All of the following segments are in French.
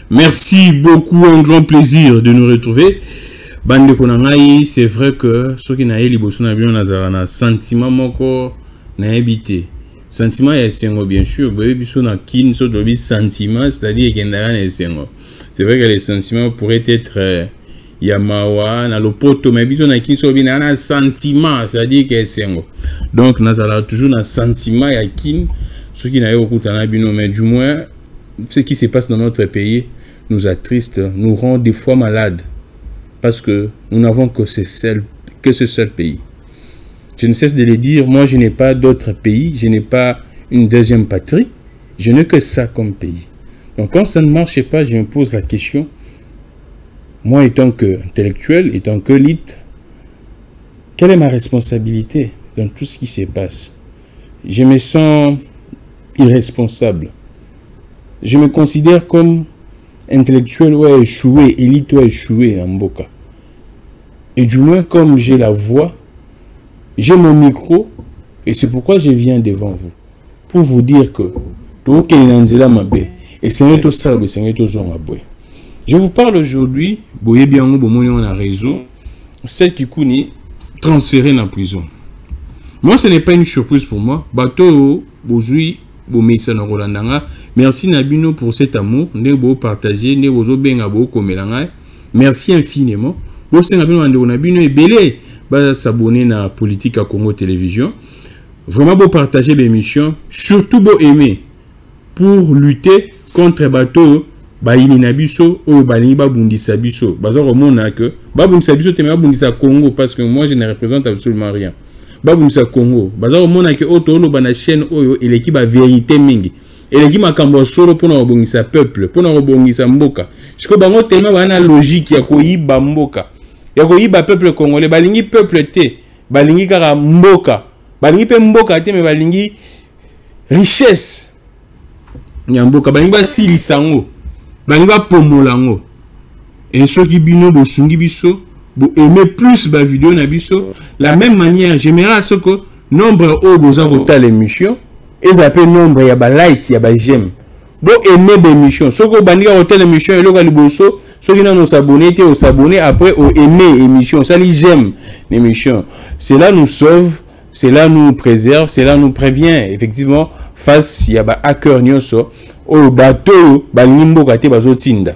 Merci beaucoup, un grand plaisir de nous retrouver. Bande Konangai, c'est vrai que ceux qui n'ont pas un sentiment moko n'a habité. Sentiment est bien sûr, sentiment, c'est-à-dire qu'il y a un c'est vrai que les sentiments pourraient être Yamawa, na lopoto, mais bisous na qui sont bien un sentiment, c'est-à-dire qu'il y a donc nous avons toujours un sentiment à qui ceux qui n'ont pas mais du moins ce qui se passe dans notre pays nous attriste, nous rend des fois malades parce que nous n'avons que ce seul pays. Je ne cesse de le dire, moi je n'ai pas d'autre pays, je n'ai pas une deuxième patrie, je n'ai que ça comme pays. Donc quand ça ne marche pas, je me pose la question, moi étant qu'intellectuel, étant que l'élite, quelle est ma responsabilité dans tout ce qui se passe? Je me sens irresponsable. Je me considère comme intellectuel ou échoué, élite ou échoué en Mboka. Et du moins, comme j'ai la voix, j'ai mon micro, et c'est pourquoi je viens devant vous. Pour vous dire que je vous parle aujourd'hui, on a raison, celle qui est transférée dans la prison. Moi, ce n'est pas une surprise pour moi. Bateau, Bozui, merci Nabino pour cet amour. Merci infiniment. Nabino est belé. S'abonner à la politique à Congo Télévision. Vraiment beau partager l'émission. Surtout beau aimer. Pour lutter contre bateau. Baini Nabiso ou Bani Babundisa Biso. Bazar au monde que Babundisa Biso te Babundisa Congo parce que moi je ne représente absolument rien. Babundisa Congo. Bazar au monde que Otolo Bana chaîne Oyo et l'équipe a vérité mingi. Et l'équipe a kambo solo pour nous rebongisa peuple, pour nous rebongisa mboka. Je crois bango tellement bana logique ya koyiba mboka. Ya koyiba peuple congolais, balingi peuple te, balingi kaka mboka. Balingi pe mboka te mais balingi richesse. Nyamboka balingi ba silisango. Balinga pomolango. Et ceux qui bino bo sungi biso, bo aimer plus ba vidéo na biso, la même manière, j'aimerais à ce que nombre o boza rota l'émission, et zappé nombre ya ba like, ya ba j'aime. Bo aimer ba émission. Ceux qui balinga rota l'émission et loga liboso, ceux qui n'ont s'abonner, te s'abonner après au aimer émission, ça li j'aime l'émission. Cela nous sauve, cela nous préserve, cela nous prévient effectivement face ya ba hacker nyonso. O bateau balimbo kate bazotinda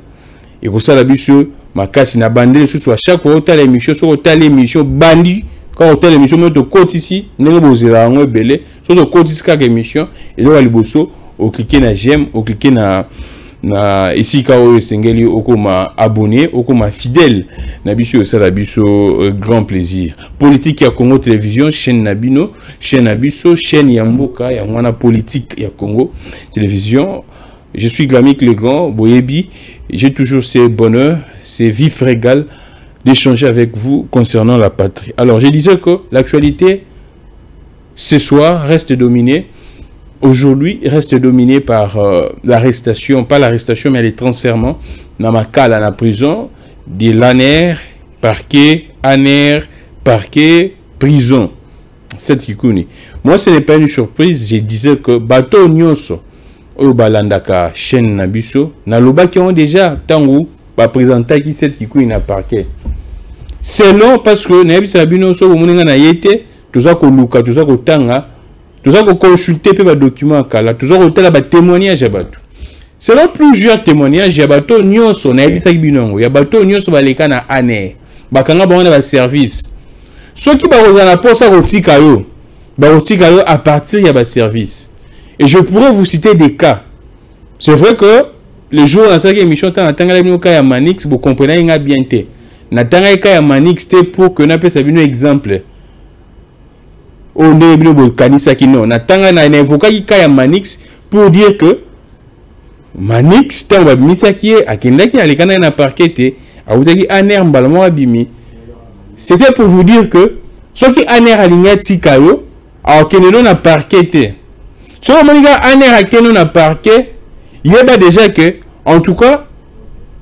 et ko sala biso makasi na bandele sous à chaque fois au l'émission sur l'émission bandi quand au l'émission moto kotisi ndenge bozela ngo belé sur le kotisi ka émission et là liboso au cliquer na j'aime au cliquer na ici ka o sengeli okoma abonné okoma fidèle na biso sala biso grand plaisir politique ya Congo Télévision chaîne Nabino chaîne Abiso chaîne ya mboka ya mwana politique ya Congo Télévision. Je suis Glamik le Grand, Boyebi. J'ai toujours ce bonheur, ce vif régal d'échanger avec vous concernant la patrie. Alors, je disais que l'actualité, ce soir, reste dominée. Aujourd'hui, reste dominée par l'arrestation, pas l'arrestation, mais les transfèrements dans ma cale à la prison, de l'ANER, parquet, ANER, parquet, prison. C'est ce qui connaît. Moi, ce n'est pas une surprise. Je disais que bateau nyonso. Au balandaka chaîne nabiso na loba qui ont déjà tangu ba présenter qui cette qui na parquet c'est long parce que nabisa bino so moninga na yete toza ko luka toza ko tanga toza ko consulter pe ba document kala toza ko tala ba témoignage ya bato selon plusieurs témoignages ya bato nyonso na yebisa binongo ya bato nyonso baleka na ane bakanga ba ba service ceux qui ba kozana posa ko tika yo à partir ya ba service. Et je pourrais vous citer des cas. C'est vrai que les jours dans cette émission, à Manix, vous comprenez bien. À Manix, c'était pour que nous puissions un exemple. On est kanisa qui non. Natanga na évoqué à Manix pour dire que Manix, tant que misa qui est à Kendaki à l'écran na parquet, à vous dire aner mbalamo abimi. C'était pour vous dire que ceux qui aner aligné tikayo, à Kendano na parquet. Si on a parquet, il y a déjà que, en tout cas,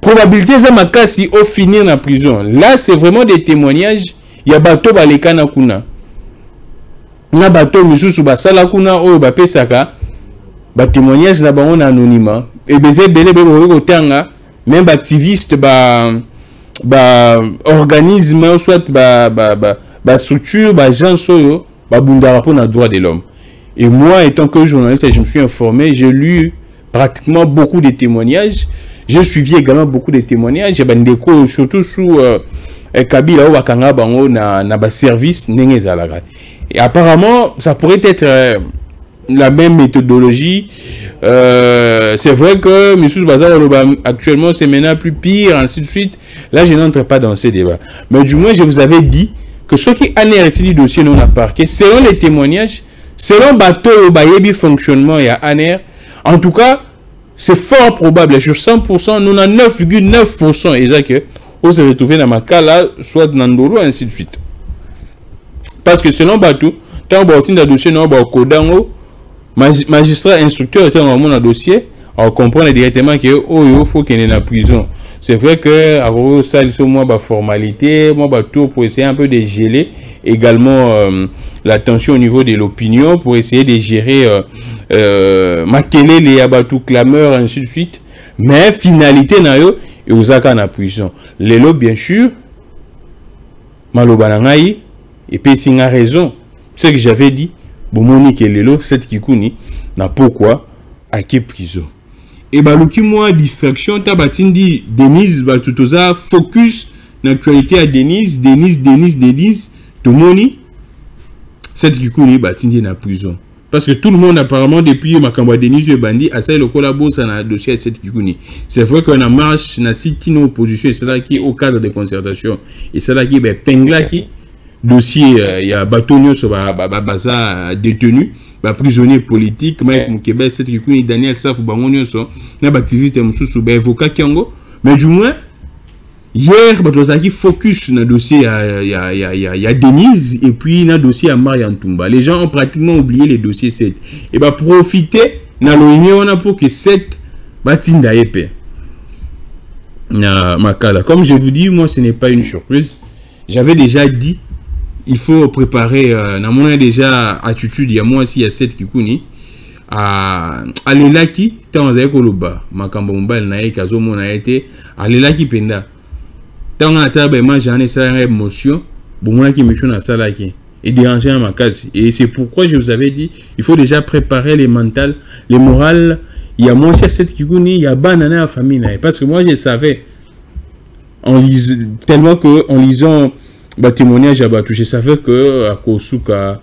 probabilité ça m'a cassé au finir la prison. Là, c'est vraiment des témoignages. Il y a bateau balekana kuna. Na bateau misusu basala kuna o ba pesaka. Ba témoignage là ba on anonymat. Et beze belé bebo tanga même activiste organisme soit structure gens soyo bundara pour le droit de l'homme. Et moi, étant que journaliste, je me suis informé, j'ai lu pratiquement beaucoup de témoignages. J'ai suivi également beaucoup de témoignages. Surtout sous Kabila Wakanga Bango na service Nengezalaga. Et apparemment, ça pourrait être la même méthodologie. C'est vrai que M. Bazar actuellement c'est maintenant plus pire, ainsi de suite. Là, je n'entre pas dans ces débats. Mais du moins, je vous avais dit que ce qui a été du dossier non à parquet, selon les témoignages, selon bateau Bayebi fonctionnement et à ANER, en tout cas, c'est fort probable, sur 100%, 99,9%, et ça que on se retrouve dans ma cas là, soit dans Ndolo, ainsi de suite. Parce que selon bateau, tant que aussi dans le dossier, non, Kodango, magistrat instructeur était dans mon dossier, on comprend directement que il faut qu'il est en prison. C'est vrai que à ça il faut moi formalité, moi tout pour essayer un peu de geler également la tension au niveau de l'opinion pour essayer de gérer maquiller les abatou clameurs ainsi de suite. Mais finalité nayo et osaka na prison. Lelo bien sûr malobanangai et Pessinga a raison. Ce que j'avais dit, bomoni que lelo cette kikuni na pourquoi à quelle prison. Et baluki moi distraction tabatindi Denise batutoza focus l'actualité à Denise tout moni cette kikuni batindi na prison parce que tout le monde apparemment depuis makamba Denise et bandi a ça le collabo ça na dossier cette kikuni. C'est vrai qu'on a marche na cité nos opposition et cela qui au cadre de concertation et cela qui ben pengla qui dossier il y a batonio sur baza détenu prisonnier politique Mike Mukebe cette qui Daniel Saf bangonio so na activiste mususu avocat kiango mais du moins hier batozaki focus na dossier il y a Denise et puis na dossier à Marian Tumba. Les gens ont pratiquement oublié les dossiers 7 et profiter na l'union on a pour que 7 batinda épais na makala. Comme je vous dis, moi ce n'est pas une surprise, j'avais déjà dit. Il faut préparer, on a déjà attitude, il y a moi aussi, il y a 7 kikuni, à l'elaki, tant on a koloba, makambo mbal na kazo mon a été, à l'elaki penda. Tant on a table, moi j'en ai ça une émotion, bon moi qui me suis dans ça là qui, et déranger dans ma case. Et c'est pourquoi je vous avais dit, il faut déjà préparer les mentales, les morales. Il y a moi aussi à 7 kikuni, il y a banana à famille, parce que moi je savais, tellement que en lisant témoignage à Batou, je savais que à Kosuka,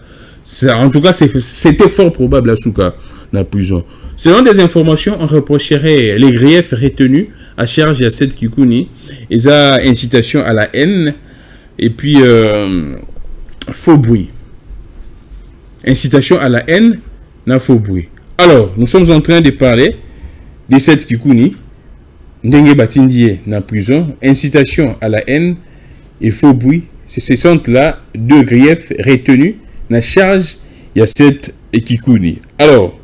en tout cas c'était fort probable à Souka dans la prison. Selon des informations, on reprocherait les griefs retenus à charge à cette Kikuni, et ça incitation à la haine et puis faux bruit. Incitation à la haine, na faux bruit. Alors, nous sommes en train de parler de cette Kikuni, Ndenge Batindie na prison, incitation à la haine et faux bruit. Ce sont là deux griefs retenus na charge il y a cette Kikuni. Alors,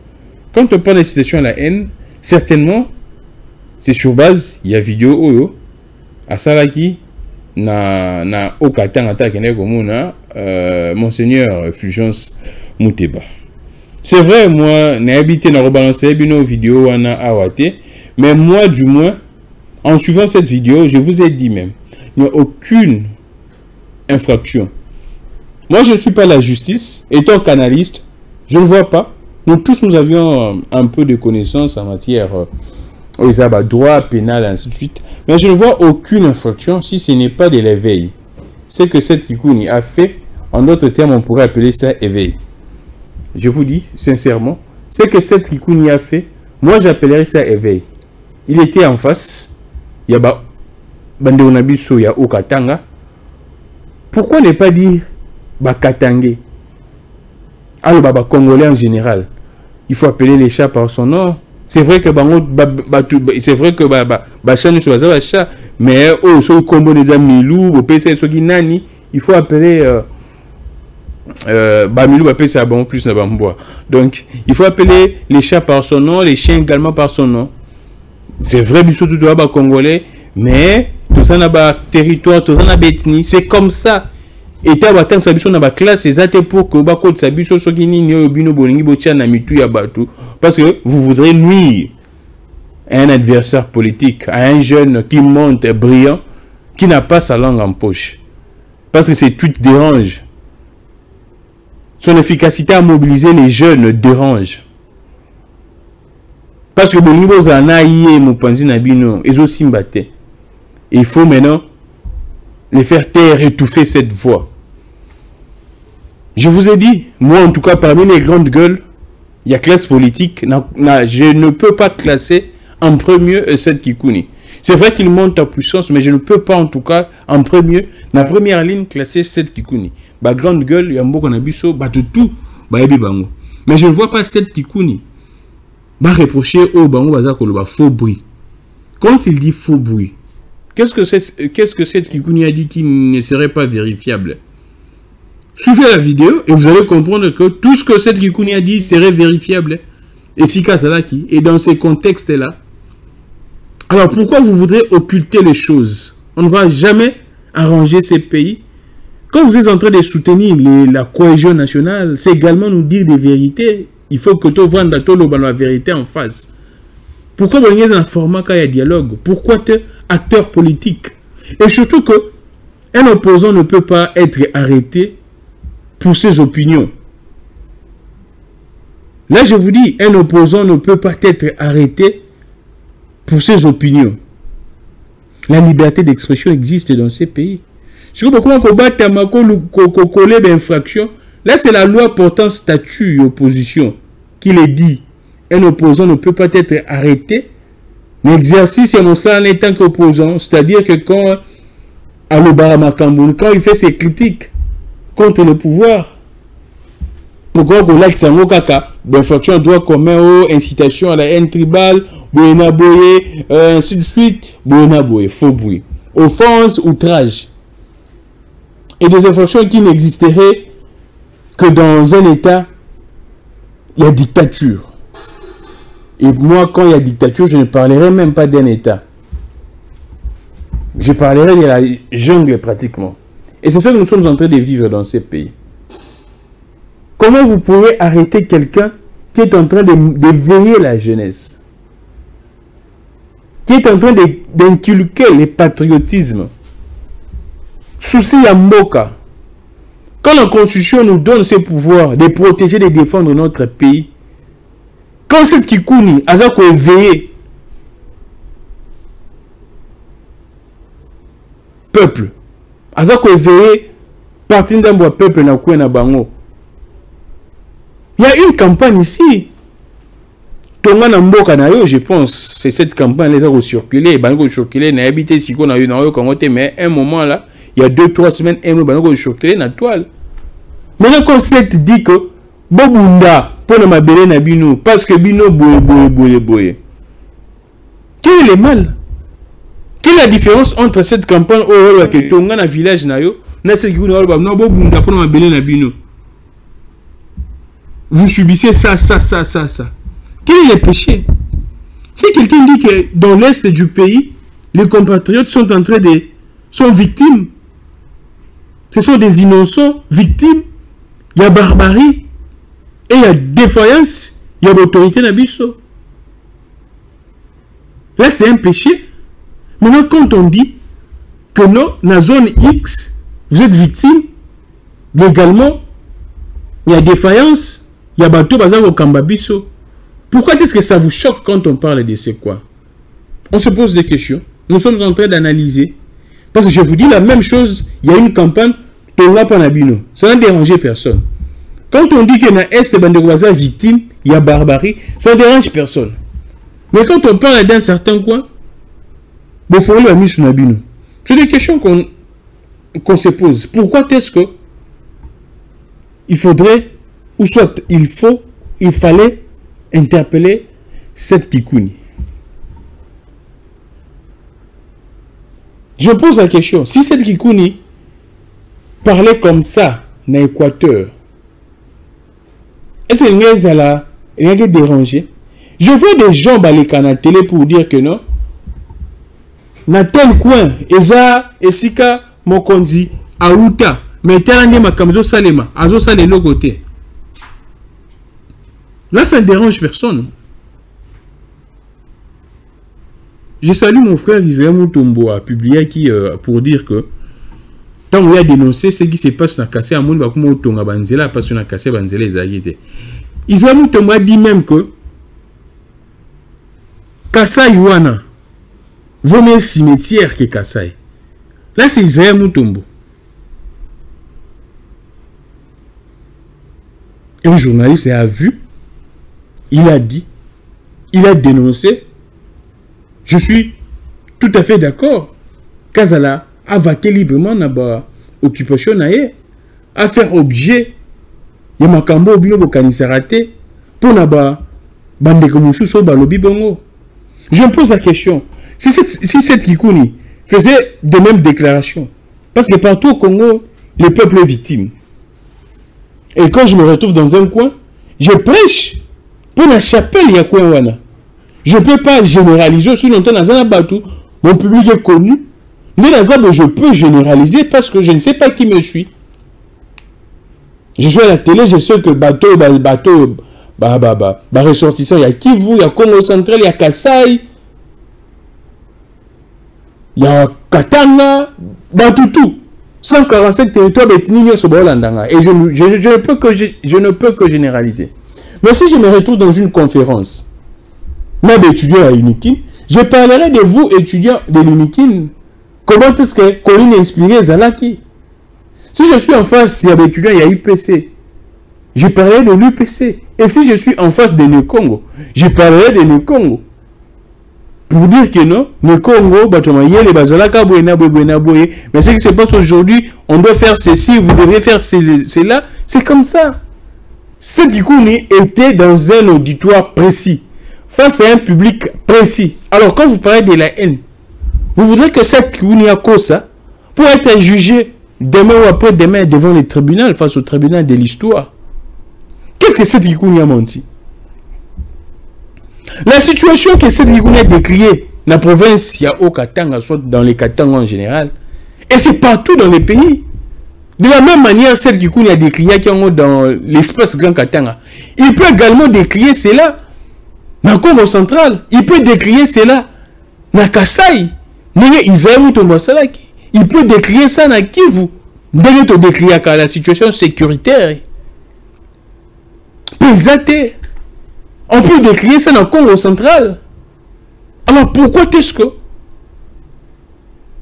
quand on parle d'incitation à la haine, certainement c'est sur base il y a vidéo oyo à Salaki na okatanga takene komuna monseigneur Fulgence Muteba. C'est vrai, moi n'a habité na rebalancer bino vidéo wana awate, mais moi du moins en suivant cette vidéo, je vous ai dit même, il n'y a aucune infraction. Moi, je ne suis pas la justice. Étant canaliste, je ne vois pas. Nous tous, nous avions un peu de connaissances en matière droit, pénal, ainsi de suite. Mais je ne vois aucune infraction si ce n'est pas de l'éveil. Ce que cette Kikuni a fait, en d'autres termes, on pourrait appeler ça éveil. Je vous dis, sincèrement, ce que cette Kikuni a fait, moi, j'appellerais ça éveil. Il était en face. Il y a Bandeonabiso, il y a Okatanga. Pourquoi ne pas dire Bakatangé? Alors, Baba Congolais en général. Il faut appeler les chats par son nom. C'est vrai que c'est vrai que Bachan ne soit pas chat, mais oh, ce combo des amis loups, au PC, ce qui nani, il faut appeler Bamilou, appeler ça bon plus na bambois. Donc, il faut appeler les chats par son nom, les chiens également par son nom. C'est vrai, bisous tout bas congolais, mais tout ça n'a pas territoire, tout ça n'a pas ethnie. C'est comme ça. Et tu as ça dans la classe, c'est ça pour que tu aies ça biso so qui ni bino bolingi botia na mitu ya batu parce que vous voudrez nuire. à un adversaire politique, à un jeune qui monte brillant, qui n'a pas sa langue en poche. Parce que ses tweets dérangent. Son efficacité à mobiliser les jeunes dérange. Parce que le niveau Zanaïe, Mopanzi Nabino, ils ont simbaté. Il faut maintenant les faire taire, étouffer cette voix. Je vous ai dit, moi en tout cas, parmi les grandes gueules, il y a classe politique, je ne peux pas classer en premier Seth Kikouni. C'est vrai qu'il monte en puissance, mais je ne peux pas en tout cas, en premier, la première ligne, classer Seth Kikouni. Bah, grande gueule, il y a un beau canabiso, bah, tout, bah, bango. Mais je ne vois pas Seth Kikouni. Bah, reprocher au bango, bah, faux bruit. Quand il dit faux bruit, qu'est-ce que Seth Kikouni a dit qui ne serait pas vérifiable? Suivez la vidéo et vous allez comprendre que tout ce que Seth Kikouni a dit serait vérifiable. Et si Katalaki est dans ces contextes-là, alors pourquoi vous voudrez occulter les choses? On ne va jamais arranger ces pays. Quand vous êtes en train de soutenir la cohésion nationale, c'est également nous dire des vérités. Il faut que tu vende la vérité en face. Pourquoi vous avez un format quand il y a dialogue? Pourquoi tu es acteur politique? Et surtout que un opposant ne peut pas être arrêté pour ses opinions. Là, je vous dis, un opposant ne peut pas être arrêté pour ses opinions. La liberté d'expression existe dans ces pays. Si vous voulez combattre l'infraction, là, c'est la loi portant statut et opposition qui le dit. Un opposant ne peut pas être arrêté. L'exercice est mon sang en tant qu'opposant. C'est-à-dire que quand il fait ses critiques contre le pouvoir, pourquoi qu'on like Sango Kaka, d'infraction droit commun, incitation à la haine tribale, Boyena Boye, ainsi de suite, Boyena Boye, faux bruit, offense, outrage. Et des infractions qui n'existeraient que dans un État, il y a dictature. Et moi, quand il y a dictature, je ne parlerai même pas d'un État. Je parlerai de la jungle pratiquement. Et c'est ça que nous sommes en train de vivre dans ces pays. Comment vous pouvez arrêter quelqu'un qui est en train d'éveiller la jeunesse, qui est en train d'inculquer le patriotisme, souci à Mboka? Quand la Constitution nous donne ce pouvoir de protéger et de défendre notre pays, quand Seth Kikouni a éveillé peuple, a éveillé partie d'un peuple na koué na bango, il y a une campagne ici. Tonga na mboka na yo, je pense, c'est cette campagne là qui circulé, bango circulé na habité si qu'on a eu na yo Congoté, mais à un moment là, il y a 2-3 semaines, un bango circulé na toile. Maintenant quand Seth dit que Bobunda pour ne m'abéler na bino parce que bino boye. Quel est le mal? Quelle est la différence entre cette campagne au que Tonga na village na yo, na ce qui nous a non Bobunda pour ne m'abéler na bino? Vous subissez ça. Quel est le péché? Si quelqu'un dit que dans l'est du pays, les compatriotes sont victimes, ce sont des innocents victimes, il y a barbarie, et il y a défaillance, il y a l'autorité n'abisso. Là, c'est un péché. Maintenant, quand on dit que non, dans la zone X, vous êtes victime, légalement, il y a défaillance, il y a bateau bazar au Kambabiso. Pourquoi est-ce que ça vous choque quand on parle de ce quoi? On se pose des questions. Nous sommes en train d'analyser. Parce que je vous dis la même chose, il y a une campagne, Tonga Panabino. Ça n'a dérangé personne. Quand on dit que dans l'Est, Bandegoisa victime, il y a barbarie, ça ne dérange personne. Mais quand on parle d'un certain coin, c'est des questions qu'on se pose. Pourquoi est-ce que il faudrait, ou soit il fallait interpeller Seth Kikouni? Je pose la question, si Seth Kikouni parlait comme ça dans l'Équateur, est-ce que rien qui dérangé? Je vois des gens balèques à la télé pour dire que non, dans tel coin, Eza, Esika, Mokonzi, Aouta, mais tel ma Kamzo Salema, Azo Salé l'autre côté. Là, ça ne dérange personne. Je salue mon frère Israël Mutombo a publié qui, pour dire que tant on a dénoncé ce qui se passe dans Kassai, à mon Bakumotonga Banzela, parce qu'on a cassé Banzela les Aguités. Israël Mutombo a dit même que Kassai Wana vaut mieux cimetière que Kassai. Là, c'est Israël Mutombo. Et un journaliste a vu, il a dit, il a dénoncé. Je suis tout à fait d'accord. Kazala a vaqué librement dans l'occupation, à faire objet de Makambo Bino Bokanisarate pour Naba Bandekomusu so Balobi Bongo. Je me pose la question, si cette Kikouni faisait de mêmes déclarations, parce que partout au Congo, le peuple est victime. Et quand je me retrouve dans un coin, je prêche pour la chapelle Yakouawana. Je ne peux pas généraliser, si longtemps dans un bateau, mon public est connu, mais dans un je peux généraliser parce que je ne sais pas qui me suit. Je suis à la télé, je sais que bateau, ressortissant, il y a Kivu, il y a Congo Central, il y a Kassai, il y a Katanga, tout. 147 territoires ethniques sur Bolandanga. Et je ne peux que généraliser. Mais si je me retrouve dans une conférence, même étudiant à Unikin, je parlerai de vous, étudiants de l'Unikin. Comment est-ce que Colline inspiré Zalaki? Si je suis en face d'étudiants, il y a UPC. Je parlerai de l'UPC. Et si je suis en face de le Congo, je parlerai de le Congo. Pour dire que non, le Congo, mais ce qui se passe aujourd'hui, on doit faire ceci, vous devez faire cela. C'est comme ça. Ce Kikouni était dans un auditoire précis, face à un public précis. Alors, quand vous parlez de la haine, vous voudrez que cette Kikouni a cause ça pour être jugé demain ou après-demain devant le tribunal, face au tribunal de l'histoire. Qu'est-ce que cette Kikouni a menti? La situation que cette Kikouni a décriée dans la province, il y a au Katanga, soit dans les Katanga en général, et c'est partout dans les pays. De la même manière, cette Kikouni a décrié dans l'espace Grand Katanga. Il peut également décrire cela dans le Congo central. Il peut décrire cela dans Kassai. Il peut décrire ça dans Kivu. Il peut décrire la situation sécuritaire. Pesate. On peut décrire ça dans le Congo central. Alors pourquoi est-ce que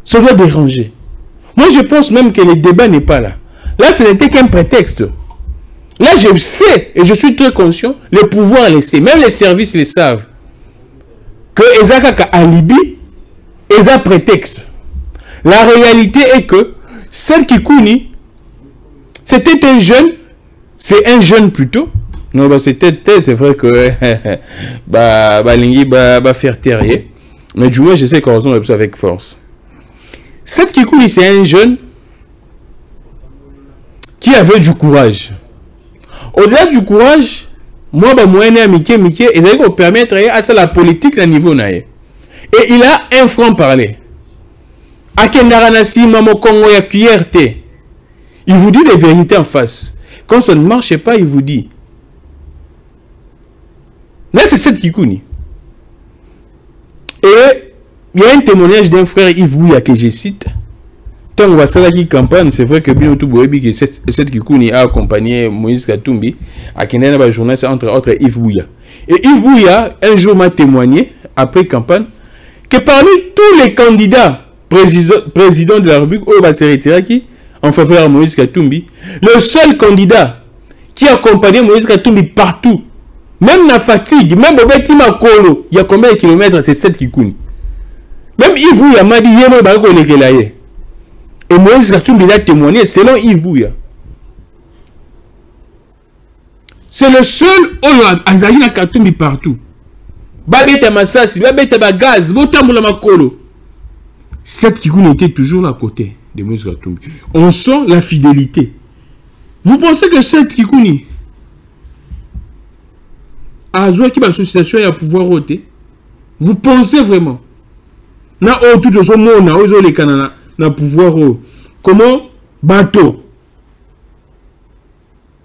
ça doit déranger? Moi je pense même que le débat n'est pas là. Là ce n'était qu'un prétexte. Là je sais et je suis très conscient, le pouvoir le sait, même les services le savent, que Ezaka alibi est un prétexte. La réalité est que celle qui Kikouni, c'était un jeune, c'est un jeune plutôt. Non, bah c'était, c'est vrai que Lingui va faire terrier. Mais du moins, je sais qu'on raison avec force. Cette Kikouni, c'est un jeune qui avait du courage. Au-delà du courage, moi, moi, et ça va permettre à la politique à niveau naïe. Et il a un franc parler. Akendaranasi, Mamo Kongo, ya fierté. Il vous dit les vérités en face. Quand ça ne marche pas, il vous dit. Là, c'est cette Kikouni. Et il y a un témoignage d'un frère Yves Bouya que je cite. Tant on va faire la campagne, c'est vrai que Binotou Boebi, que cette Kikouni a accompagné Moïse Katumbi à Kenana journaliste entre autres Yves Bouya. Et Yves Bouya, un jour m'a témoigné, après campagne, que parmi tous les candidats présidents de la République, en faveur de Moïse Katumbi, le seul candidat qui a accompagné Moïse Katumbi partout, même la fatigue, même Bobeti Makolo, il y a combien de kilomètres? C'est 7 Kikouni. Même Yves Bouya m'a dit, et Moïse Katumbi a témoigné selon Yves Bouya. C'est le seul Azalina Katumbi partout. Babeta Massassi, Babeta Bagaz, Botamboula Makolo. Cette Kikouni était toujours à côté de Moïse Katumbi. On sent la fidélité. Vous pensez que cette Kikouni a joué qui l'association à pouvoir ôter? Vous pensez vraiment? Na o tout ce monde na ozo les canana na pouvoir comment bateau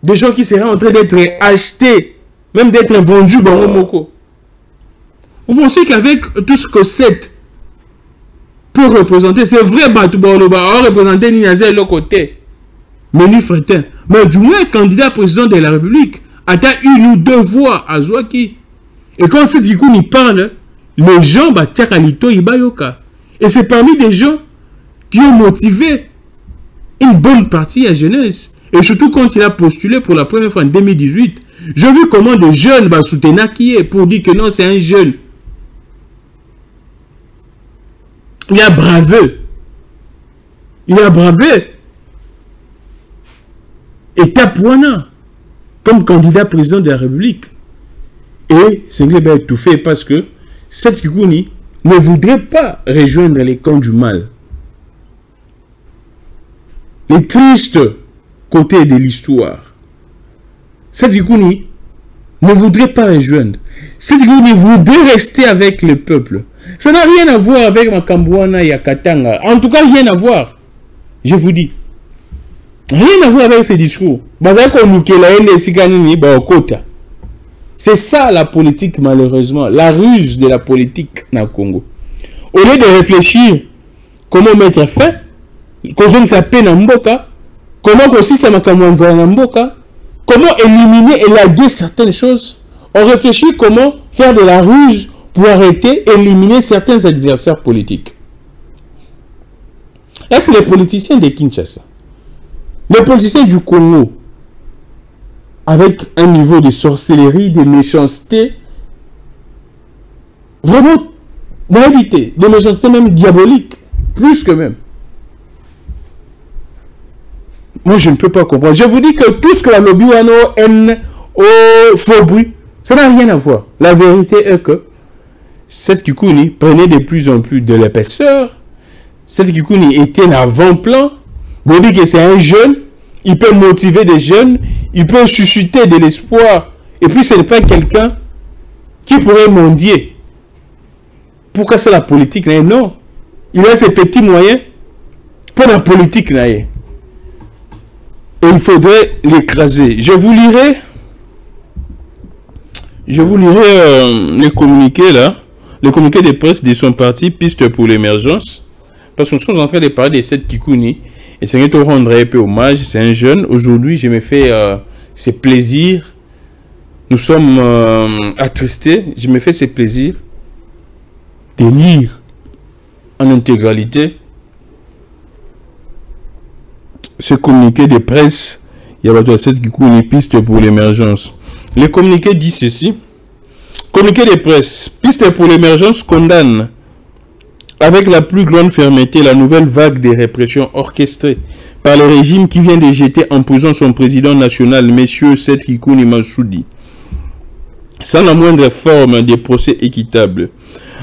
des gens qui seraient en train d'être achetés, même d'être vendus dans Moko. Vous pensez qu'avec tout ce que cette pour représenter, c'est vrai, Batoubaoloba, représenter Ninazé de l'autre côté. Menu fretin. Mais du moins, candidat président de la République, atteint 1 ou 2 voix à Zouaki. Et quand cette Kikouni parle, les gens, Tchakalito, Ibayoka. Et c'est parmi des gens qui ont motivé une bonne partie à la jeunesse. Et surtout quand il a postulé pour la première fois en 2018, j'ai vu comment des jeunes soutenaient qui est pour dire que non, c'est un jeune. Il a bravé. Il a bravé. Et Tapouana comme candidat président de la République. Et Senglé a tout fait parce que cette Kikouni ne voudrait pas rejoindre les camps du mal. Les tristes côtés de l'histoire. Cette Kikouni ne voudrait pas rejoindre. Cette Kikouni voudrait rester avec le peuple. Ça n'a rien à voir avec Makambouana et Katanga. En tout cas, rien à voir. Je vous dis. Rien à voir avec ces discours. C'est ça la politique, malheureusement. La ruse de la politique dans le Congo. Au lieu de réfléchir comment mettre fin, comment ça peine en Mboka, comment aussi ça m'a commencé en Mboka, comment éliminer et laguer certaines choses, on réfléchit comment faire de la ruse pour arrêter, éliminer certains adversaires politiques. Là, c'est les politiciens de Kinshasa. Les politiciens du Congo, avec un niveau de sorcellerie, de méchanceté, vraiment naïveté, de méchanceté même diabolique, plus que même. Moi, je ne peux pas comprendre. Je vous dis que tout ce que la lobby haine au faux bruit, ça n'a rien à voir. La vérité est que cette Kikouni prenait de plus en plus de l'épaisseur. Cette Kikouni était en avant-plan. Vous dites que c'est un jeune, il peut motiver des jeunes, il peut susciter de l'espoir. Et puis ce n'est pas quelqu'un qui pourrait mendier. Pourquoi c'est la politique? Non. Il a ses petits moyens pour la politique. Et il faudrait l'écraser. Je vous lirai les communiqués là, les communiqués de presse de son parti Piste pour l'émergence. Parce que nous sommes en train de parler de cette Kikouni. Et c'est que rendre un peu hommage. C'est un jeune. Aujourd'hui, je me fais ce plaisir. Nous sommes attristés. Je me fais ce plaisir de lire en intégralité ce communiqué de presse. Il y a cette Kikouni Piste pour l'émergence. Le communiqué dit ceci. Communiqué de presse. Piste pour l'émergence condamne avec la plus grande fermeté la nouvelle vague de répression orchestrée par le régime qui vient de jeter en prison son président national, M. Seth Kikouni Massoudi, sans la moindre forme de procès équitable.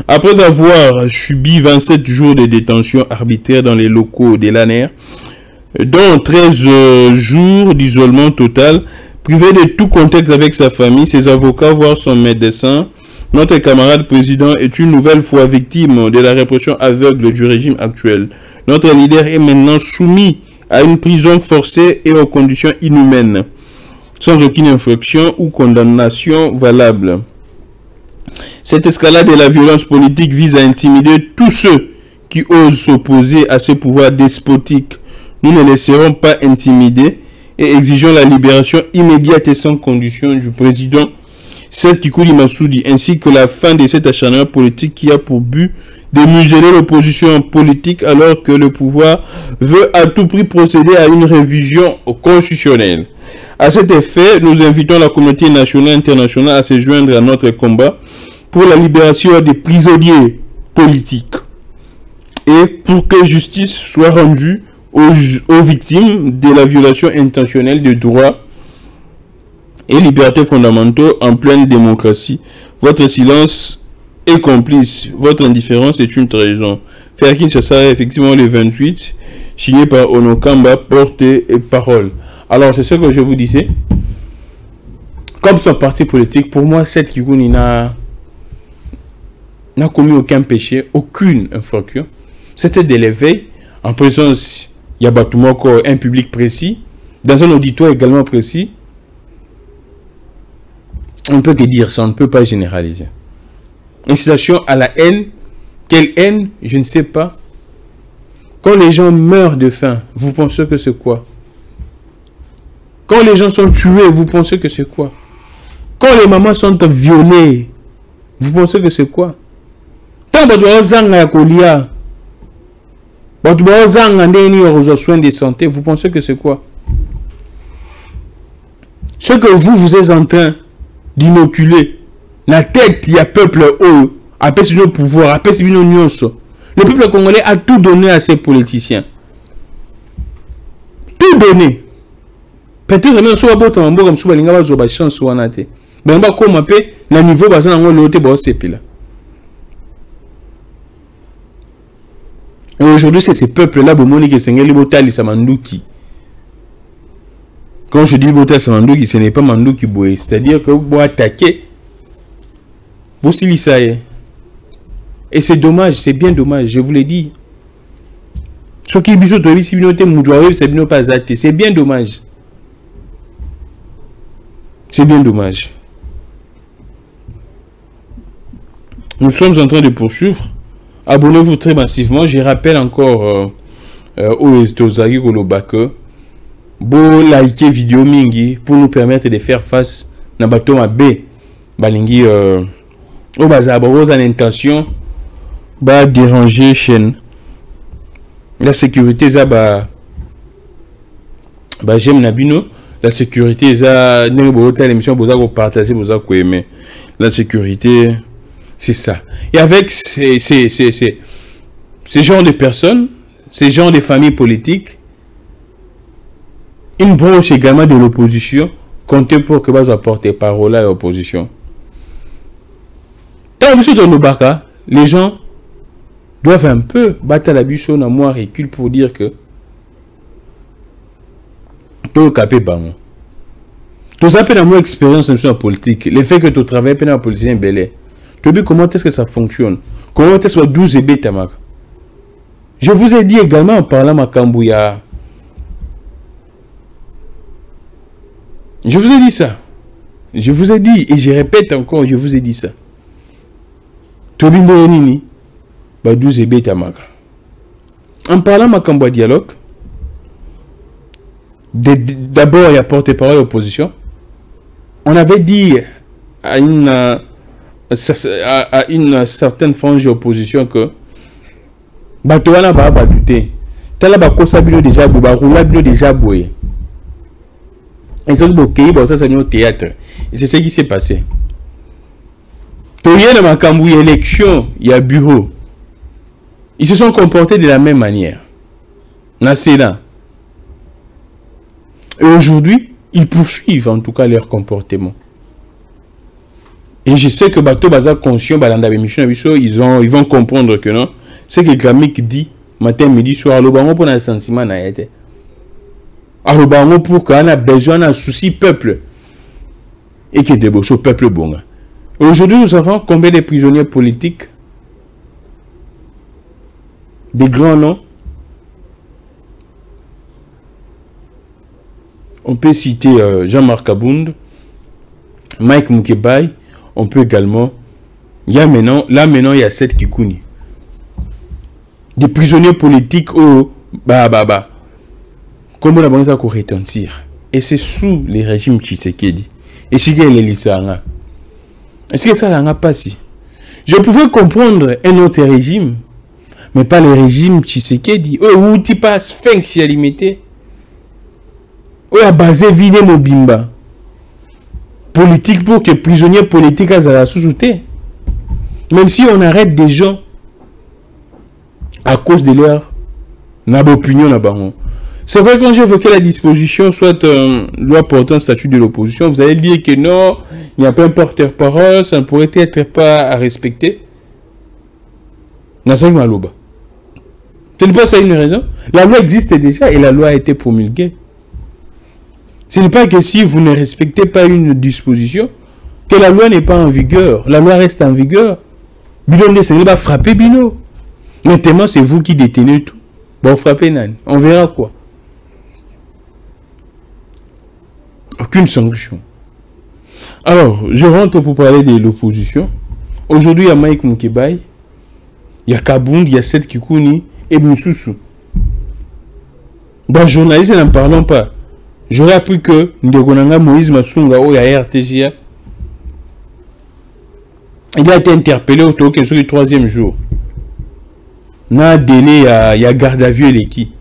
Après avoir subi 27 jours de détention arbitraire dans les locaux de l'ANER, dont 13 jours d'isolement total, privé de tout contact avec sa famille, ses avocats, voire son médecin, notre camarade président est une nouvelle fois victime de la répression aveugle du régime actuel. Notre leader est maintenant soumis à une prison forcée et aux conditions inhumaines, sans aucune infraction ou condamnation valable. Cette escalade de la violence politique vise à intimider tous ceux qui osent s'opposer à ce pouvoir despotique. Nous ne laisserons pas intimider et exigeons la libération immédiate et sans condition du président Seth Kikouni Massoudi, ainsi que la fin de cet acharnement politique qui a pour but de museler l'opposition politique alors que le pouvoir veut à tout prix procéder à une révision constitutionnelle. À cet effet, nous invitons la communauté nationale et internationale à se joindre à notre combat pour la libération des prisonniers politiques et pour que justice soit rendue aux victimes de la violation intentionnelle des droits et libertés fondamentaux en pleine démocratie. Votre silence est complice. Votre indifférence est une trahison. Faire Kinshasa, effectivement, le 28, signé par Onokamba, porte et parole. Alors, c'est ce que je vous disais. Comme son parti politique, pour moi, Seth Kikouni n'a commis aucun péché, aucune infraction. C'était de l'éveil, en présence, il y a Batumoko, un public précis, dans un auditoire également précis. On ne peut que dire ça, on ne peut pas généraliser. Incitation à la haine, quelle haine, je ne sais pas. Quand les gens meurent de faim, vous pensez que c'est quoi? Quand les gens sont tués, vous pensez que c'est quoi? Quand les mamans sont violées, vous pensez que c'est quoi? Tant que vous avez soins de santé, vous pensez que c'est quoi? Ce que vous êtes en train d'inoculer, la tête, il y a peuple haut, après c'est le pouvoir, après c'est le peuple congolais a tout donné à ses politiciens. Tout donné. Peut-être même si on va comme si on va avoir chance ou on a été. Mais on va comme un peu, le niveau basé dans l'autre, c'est là. Et aujourd'hui, c'est ces peuples-là, qui sont les Botali Samanduki. Quand je dis Botali Samanduki, ce n'est pas Manduki Boé. C'est-à-dire que vous attaquer, vous silisaye. Et c'est dommage, c'est bien dommage, je vous l'ai dit. C'est bien dommage. C'est bien dommage. Nous sommes en train de poursuivre. Abonnez-vous très massivement. Je rappelle encore aux Estozari Kolobake. Bon, likez vidéo mingi pour nous permettre de faire face à Batoma B. Balingi au bazar, en intention. Bah déranger chaîne. La sécurité ça bah j'aime Nabino. La sécurité ça l'émission vous partager vous aimer. La sécurité c'est ça. Et avec ces genres de personnes, ces genres de familles politiques, une branche également de l'opposition comptez pour que vous apportez parole à l'opposition. Dans le de Nobaka, les gens doivent un peu battre la bûche à moi recul pour dire que tout le capé par moi. Tout ça peut dans mon expérience en politique, le fait que tu travailles dans la politique est belé. Tu as vu comment est-ce que ça fonctionne? Comment est-ce que 12 et bêta. Je vous ai dit également en parlant à Kambouya. Je vous ai dit ça. Je vous ai dit et je répète encore, je vous ai dit ça. Tobinde Nini. 12 et bêta. En parlant à Kambouya dialogue, d'abord il y a porte-parole opposition. On avait dit à une certaine frange d'opposition que Batouana va douter. Tala bakosa bilo déjà boba roula bilo déjà boye. Et ça c'est au théâtre. Et c'est ce qui s'est passé. Toyé dans ma cambouille élection, il y a bureau. Ils se sont comportés de la même manière. Nasséna. Et aujourd'hui, ils poursuivent en tout cas leur comportement. Et je sais que Bato Baza conscient, ils vont comprendre que non. C'est que Gramik dit matin, midi, soir, le bango pour un sentiment n'a été. Alors, bango pour qu'on a besoin d'un souci peuple. Et qui est débauché au peuple bon. Aujourd'hui, nous avons combien de prisonniers politiques? Des grands noms. On peut citer Jean-Marc Abound, Mike Mukebai. On peut également, il y a maintenant, il y a 7 Kikouni. Des prisonniers politiques au comme on a besoin de retentir. Et c'est sous les régimes Tshisekedi. Et si il est l'Isanga. Est-ce que ça n'a pas si? Je pouvais comprendre un autre régime, mais pas le régime Tshisekedi. Où tu passes Sphinx y a limité. Où a basé vide Mobimba. Politique pour que prisonniers politiques à la sous-souté. Même si on arrête des gens à cause de leur opinion là-bas. C'est vrai que quand j'évoquais la disposition, soit loi portant statut de l'opposition, vous allez dire que non, il n'y a pas un porteur-parole, ça ne pourrait être pas à respecter. Ce n'est pas ça une raison. La loi existe déjà et la loi a été promulguée. Ce n'est pas que si vous ne respectez pas une disposition, que la loi n'est pas en vigueur. La loi reste en vigueur. Bino ne s'est pas frappé Bino. Maintenant, c'est vous qui détenez tout. Bon, frappez Nan. On verra quoi. Aucune sanction. Alors, je rentre pour parler de l'opposition. Aujourd'hui, il y a Mike Mukebai, il y a Kabound, il y a Seth Kikouni et Moussoussou. Bah, journaliste, n'en parlons pas. J'aurais appris que Ndegonanga Moïse Masunga, ou à RTGA, il a été interpellé au Togo sur le 3e jour. Na délai, il y a garde à vue et l'équipe.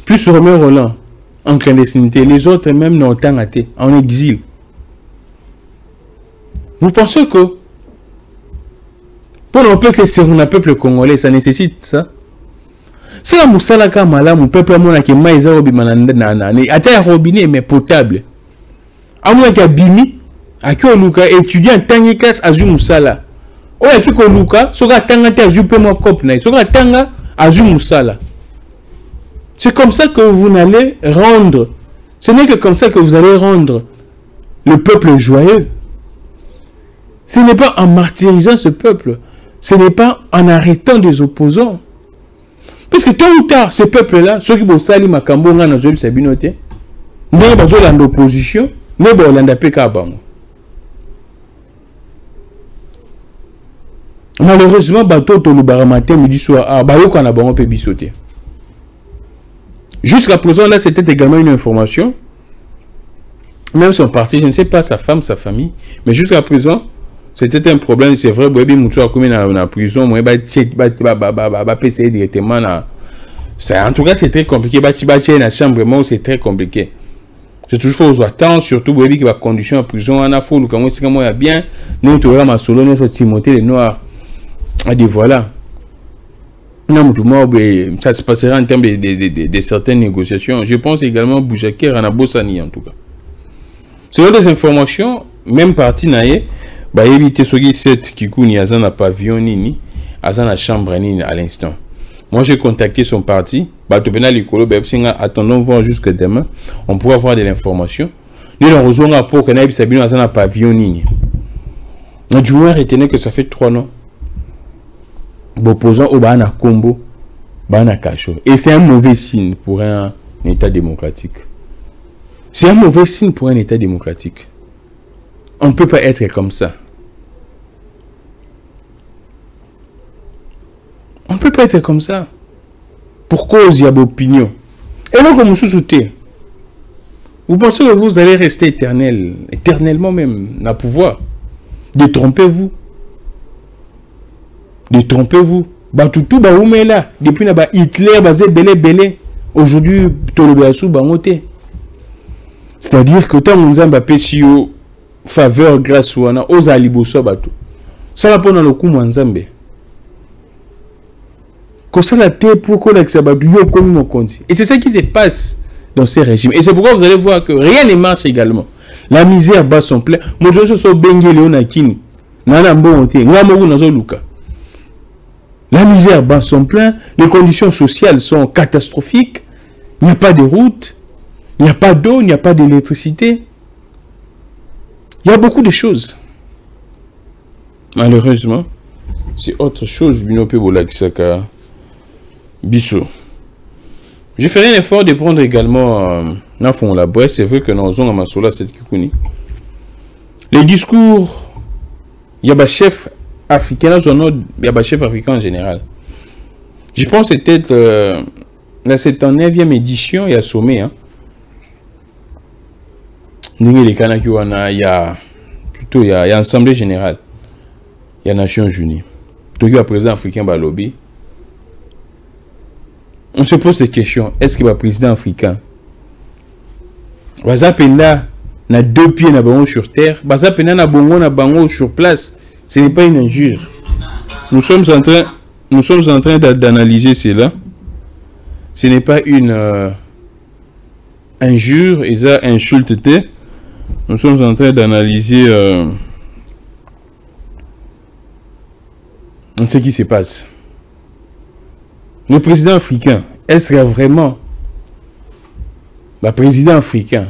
Puis sur Romain Roland, en clandestinité, les autres même n'ont pas été en exil. Vous pensez que pour le peuple congolais, ça nécessite ça? Si la moussala kamala, mon peuple a mon qui maïza robimananda, atteint robinet mais potable. A mon qui a bimi, a qui luka étudiant tangi classe azu moussala. O a qui luka, soka tanga te azu pe mo cop na, soka tanga azu moussala. C'est comme ça que vous n'allez rendre. Ce n'est que comme ça que vous allez rendre le peuple joyeux. Ce n'est pas en martyrisant ce peuple. Ce n'est pas en arrêtant des opposants. Parce que tôt ou tard, ces peuples-là, ceux qui vont salir Makambo, on a nos sabinoté, nous avons besoin d'opposition, nous avons besoin d'opposition. Malheureusement, bateau le baramatin midi soir, ah, bayo qu'on a bon peut bisauter. Jusqu'à présent, là, c'était également une information. Même son parti, je ne sais pas sa femme, sa famille, mais jusqu'à présent, c'était un problème, c'est vrai, Boebi Moutou a commis dans la prison, moi, PCA directement. En tout cas, c'est très compliqué. La chambre, c'est très compliqué. C'est toujours faut attendre, surtout Boebi qui va condition en prison, on a fou, comme c'est comme bien, nous, tu vois, ma solo, nous, Timothée, les Noirs. A dit voilà. Non, ça se passera en termes de certaines négociations. Je pense également Boujaker en Abossani, en tout cas. Selon des informations, même parti naïe, bah éviter ce qui c'est qui coule azan à pavillon nini azan à chambre nini à l'instant. Moi j'ai contacté son parti, bah tu penal l'écolo, bah attendons voir jusque demain, on pourra avoir de l'information. Nous on rejoint un rapport que naïb sabino azan à pavillon nini. Notre joueur retenait que ça fait 3 ans. Opposant au bana combo, bana cacho. Et c'est un mauvais signe pour un État démocratique. C'est un mauvais signe pour un État démocratique. On ne peut pas être comme ça. On ne peut pas être comme ça. Pour cause il y a d'opinion. Et donc, comme vous soutenez, vous pensez que vous allez rester éternel, éternellement même, dans le pouvoir. Détrompez-vous. Détrompez-vous. Batoutou, bah, où là. Depuis là, Hitler, basé belé. Aujourd'hui, Tolobassou, bangoté. C'est-à-dire que tant qu'on a un faveur grâce à nous, aux aliboso bateau. Ça va pendant le coup Mwanzambe. Comme ça la terre pour qu'on ait comme mon compte. Et c'est ça qui se passe dans ces régimes. Et c'est pourquoi vous allez voir que rien ne marche également. La misère bat son plein. Mon Dieu, c'est Bengue Léonakini. Nana Mbonte, Ngamogu Nazo Luka. La misère bat son plein. Les conditions sociales sont catastrophiques. Il n'y a pas de route. Il n'y a pas d'eau, il n'y a pas d'électricité. Il y a beaucoup de choses. Malheureusement, c'est autre chose. Bissot. Je ferai un effort de prendre également la Bresse. C'est vrai que nous avons un Masola cette Kikouni. Les discours, il y a des chefs africains, il y a des chefs africains en général. Je pense que c'était la 79e édition, il y a sommet. Hein. Il y a plutôt il y a Assemblée générale, il y a Nations Unies. Donc il y a président africain Balobi. On se pose des questions. Est-ce qu'il y a un président africain? Bazapenda na 2 pieds na bango sur terre. Bazapenda na bongo na bango sur place. Ce n'est pas une injure. Nous sommes en train d'analyser cela. Ce n'est pas une injure et ça insulte. Nous sommes en train d'analyser ce qui se passe. Le président africain, est-ce qu'il y a vraiment le président africain?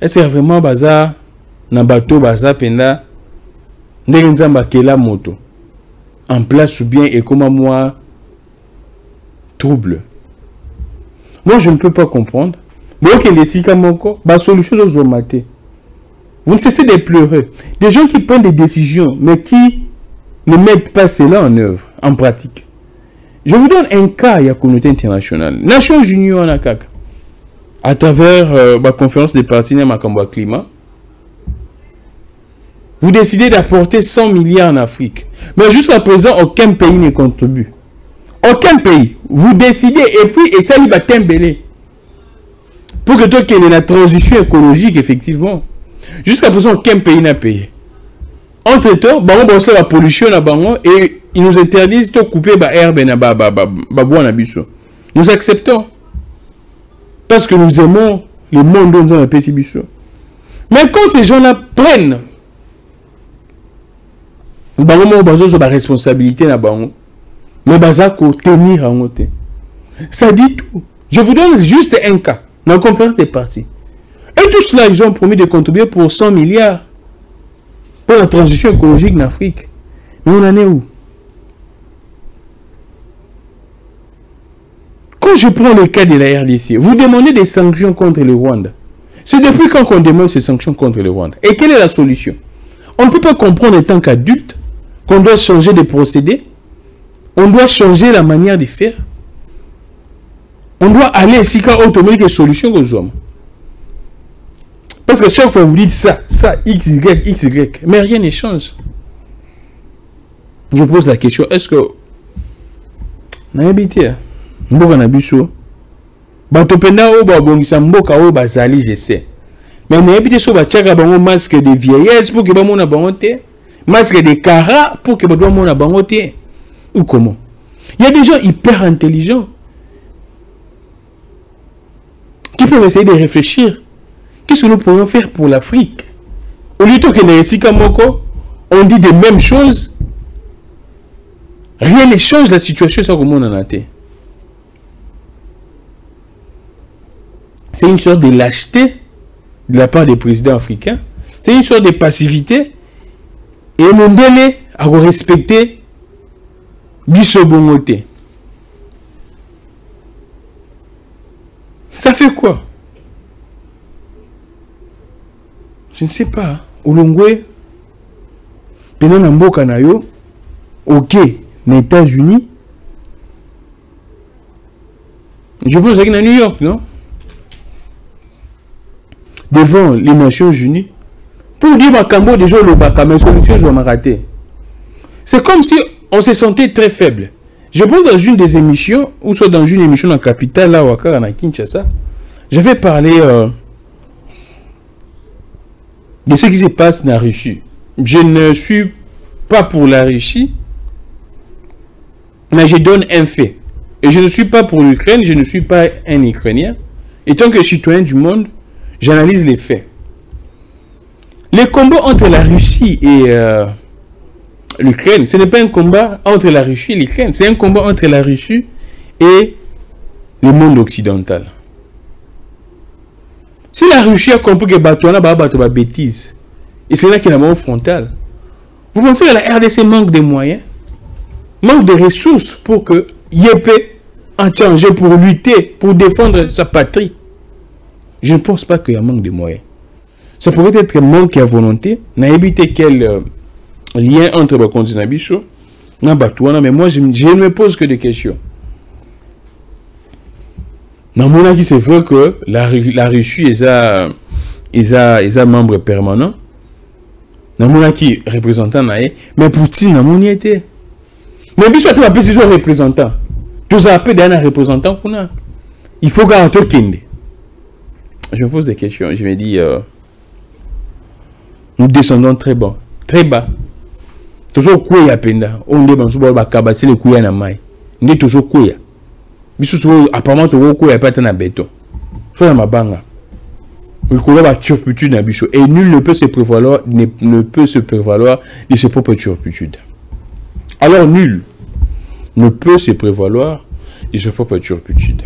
Est-ce qu'il y a vraiment baza na bateau baza penda ndenza kela moto en place ou bien et comment moi trouble? Moi je ne peux pas comprendre. Donc les sikamoko ba solution aux maté. Vous ne cessez de pleurer. Des gens qui prennent des décisions mais qui ne mettent pas cela en œuvre, en pratique. Je vous donne un cas, il y a communauté internationale. Nations Unies, on a caca. À travers la conférence des partenaires Makambo Climat, vous décidez d'apporter 100 milliards en Afrique. Mais jusqu'à présent, aucun pays ne contribue. Aucun pays. Vous décidez et puis, et ça, il va t'embêler. Pour que toi, qu'il y ait la transition écologique, effectivement. Jusqu'à présent, aucun pays n'a payé. Entre-temps, on bosse la pollution et ils nous interdisent de couper l'herbe et nous acceptons. Parce que nous aimons le monde dont nous avons appelé Sibiso. Mais quand ces gens-là prennent la responsabilité, mais tenir en côté. Ça dit tout. Je vous donne juste un cas dans la conférence des partis. Et tout cela, ils ont promis de contribuer pour 100 milliards pour la transition écologique en Afrique. Mais on en est où? Quand je prends le cas de la RDC, vous demandez des sanctions contre le Rwanda. C'est depuis quand on demande ces sanctions contre le Rwanda. Et quelle est la solution? On ne peut pas comprendre en tant qu'adulte qu'on doit changer de procédés. On doit changer la manière de faire. On doit aller ici quand on trouve des solutions aux hommes. Parce que chaque fois vous dites ça, X, Y, mais rien ne change. Je pose la question, est-ce que na habité mboka na biso bato penda o ba bongisa mboka o bazali je sais. Mais na habité so ba tchaka bango masque de vieillesse pour que ba mona bango te, masque de cara pour que ba doit mona bango te. Ou comment? Il y a des gens hyper intelligents qui peuvent essayer de réfléchir. Qu'est-ce que nous pourrions faire pour l'Afrique? Au lieu de que on dit des mêmes choses, rien ne change la situation sur le monde en été. C'est une sorte de lâcheté de la part des présidents africains. C'est une sorte de passivité. Et mon délai à respecter Bissobongoté. Ça fait quoi? Je ne sais pas. Olongwe, pendant Namboka Nayo, ok, les États-Unis. Je pense qu'il y a New York, non? Devant les Nations Unies. Pour dire Makambo, déjà, le Baka, mais solution, je vais m'arrêter. C'est comme si on se sentait très faible. Je pense dans une des émissions, ou soit dans une émission dans la capitale, là, à Kinshasa, j'avais parlé de ce qui se passe dans la Russie. Je ne suis pas pour la Russie, mais je donne un fait. Et je ne suis pas pour l'Ukraine, je ne suis pas un Ukrainien. Et tant que citoyen du monde, j'analyse les faits. Le combat entre la Russie et l'Ukraine, ce n'est pas un combat entre la Russie et l'Ukraine, c'est un combat entre la Russie et le monde occidental. Si la Russie a compris que Batouana va bêtise, et c'est là qu'il y a un moment frontal, vous pensez que la RDC manque de moyens, manque de ressources pour que Yépé en change pour lutter, pour défendre sa patrie? Je ne pense pas qu'il y a un manque de moyens. Ça pourrait être un manque de volonté. N'a évité quel lien entre le continent Bichot et Batouana, mais moi je ne me pose que des questions. Dans mon avis, c'est vrai que la Russie est un membre permanent. Dans mon avis, représentant, mais Poutine, dans mon été. Mais Bichot, tu vas pas si représentant. Tu vas pas d'un représentant. Il faut garantir qu'il. Je me pose des questions. Je me dis, nous descendons très bas. Très bas. Toujours quoi y a penda. On est dans ce bol bakabasser les couilles à maille. On est toujours quoi. Apparemment, tu vois, pas de béton. Soit dans ma banga. Le coup va turpitude dans bichot. Et nul ne peut se prévaloir, ne peut se prévaloir de ses propres turpitudes. Alors, nul ne peut se prévaloir de ses propres turpitudes.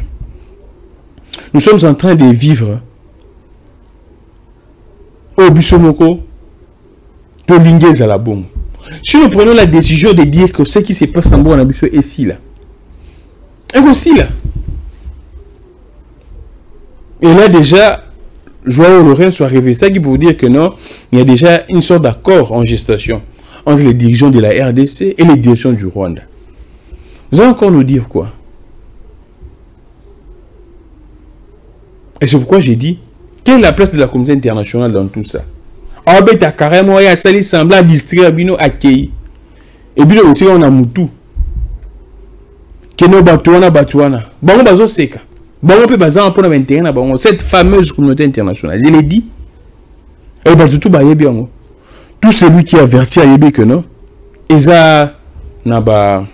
Nous sommes en train de vivre au Bissomoko, pour l'Inguez à la bombe. Si nous prenons la décision de dire que ce qui se passe en bon en Abisso est si là. Et aussi là. Et là déjà, Joao Laurent soit arrivé ça qui pour dire que non, il y a déjà une sorte d'accord en gestation entre les dirigeants de la RDC et les dirigeants du Rwanda. Vous allez encore nous dire quoi? Et c'est pourquoi j'ai dit, quelle est la place de la communauté internationale dans tout ça? Ah ben t'as carrément, il y a ça, il semble à distraire, bino accueilli. Et bien aussi, on a moutou. Keno Batouana. Bon, bazo seka. Bon, on peut baser un peu dans l'intérêt, cette fameuse communauté internationale. Je l'ai dit. Et bien, tout va bien. Tout celui qui avertit à Yébé que non. Et ça, n'a pas.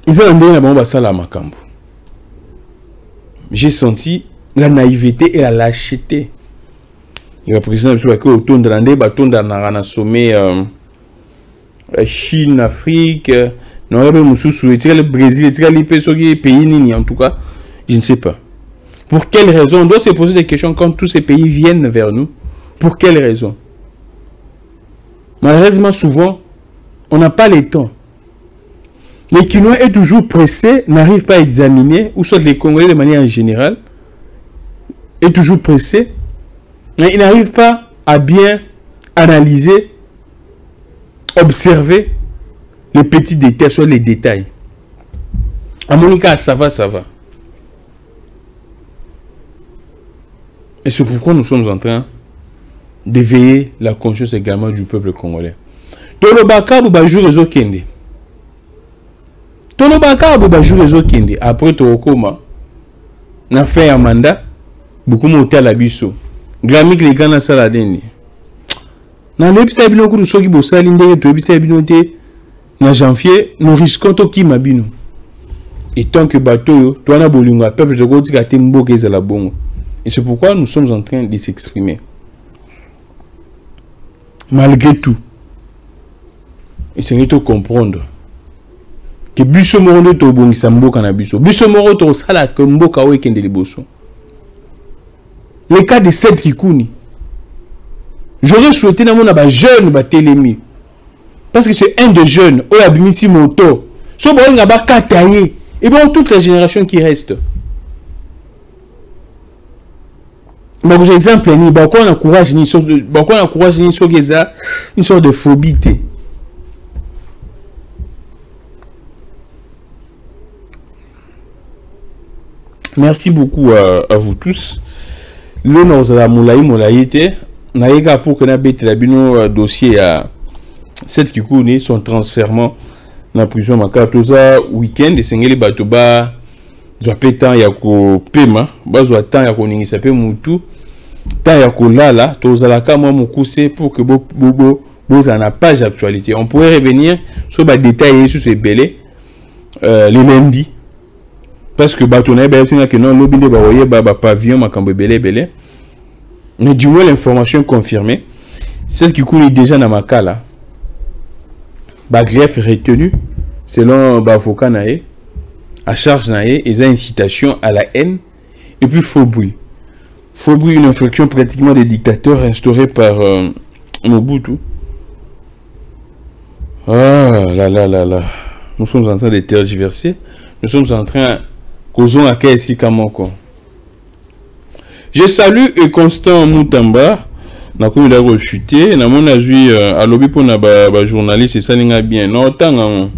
Il veut amener la bombe à la Makambo. J'ai senti la naïveté et la lâcheté. Il va préciser que autour de l'année, bâton d'un sommet Chine, Afrique, le Brésil, les pays, en tout cas, je ne sais pas. Pour quelle raison? On doit se poser des questions quand tous ces pays viennent vers nous. Pour quelle raison? Malheureusement, souvent, on n'a pas le temps. Les Kinois est toujours pressés, n'arrivent pas à examiner, ou soit les Congolais de manière générale, est toujours pressés, mais ils n'arrivent pas à bien analyser, observer les petits détails, soit les détails. À mon cas, ça va. Et c'est pourquoi nous sommes en train d'éveiller la conscience également du peuple congolais. Tolobaka bajou rezo kende. Tolobaka bajou rezo kende. Après Torokoma, na fait un mandat, beaucoup monté à la biso. Gramik les gars na saladeni. Na l'épisa bino ku soki bosali ndenge to épisa bino te na janvier, nous risquons to ki mabino. Et tant que bateau, toi na bolinga peuple de Goti ka te mboke za la bongo. Et c'est pourquoi nous sommes en train de s'exprimer. Malgré tout, il s'agit de comprendre que biso moro to bongisa mboka na biso. Biso moro to sala ke mboka o ekende liboso. Le cas de Seth Kikouni. J'aurais souhaité na mona ba jeune ba telemi. Parce que c'est un des jeunes, o abimisi moto. So bo nga ba kataye. Et bon toute la génération qui reste. Mais par exemple, il y a un courage, une sorte de phobie. Merci beaucoup à vous tous. Le nom de la Moulaïte, n'a pour que nous dossier à cette qui connaît son transfèrement dans la prison Makatoza week-end et Sengeli Batoba. Zoapé temps ya ko pema bazwa temps ya ko ningisa pe mutu temps ya ko lala tozalaka moi mukuse pour que boza na page actualité. On pourrait revenir sur les détails sur ces belés les lundis parce que batona ba tina que non lobinde ba oye ba pavillon makambo belé mais du moins l'information confirmée celle qui coule déjà dans makala ba greffe retenu selon ba avocat nae à charge naé et incitation à la haine et puis faux bruit, une infraction pratiquement des dictateurs instaurée par Mobutu. Ah là, nous sommes en train de tergiverser, nous sommes en train causons à Kaisi Kamoko. Je salue Constant Moutamba, na comme il a rechuté, na mon avis à lobby pour na ba journaliste ça n'inga bien, non tant